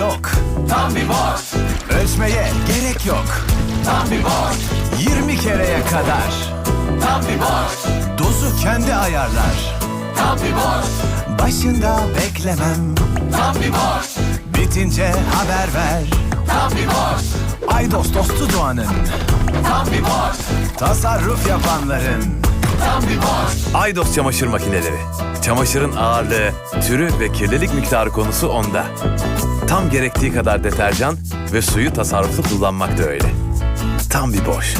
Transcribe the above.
yok. Tam bir boş. Ölçmeye gerek yok. Tam bir boş. 20 kereye kadar. Tam bir boş. Dozu kendi ayarlar. Tam bir boş. Başında beklemem. Tam bir boş. Bitince haber ver. Tam bir boş. Aydos dostu Doğan'ın. Tam bir boş. Tasarruf yapanların. Tam bir boş. Aydos çamaşır makineleri. Çamaşırın ağırlığı, türü ve kirlilik miktarı konusu onda. Tam gerektiği kadar deterjan ve suyu tasarruflu kullanmak da öyle. Tam bir boş.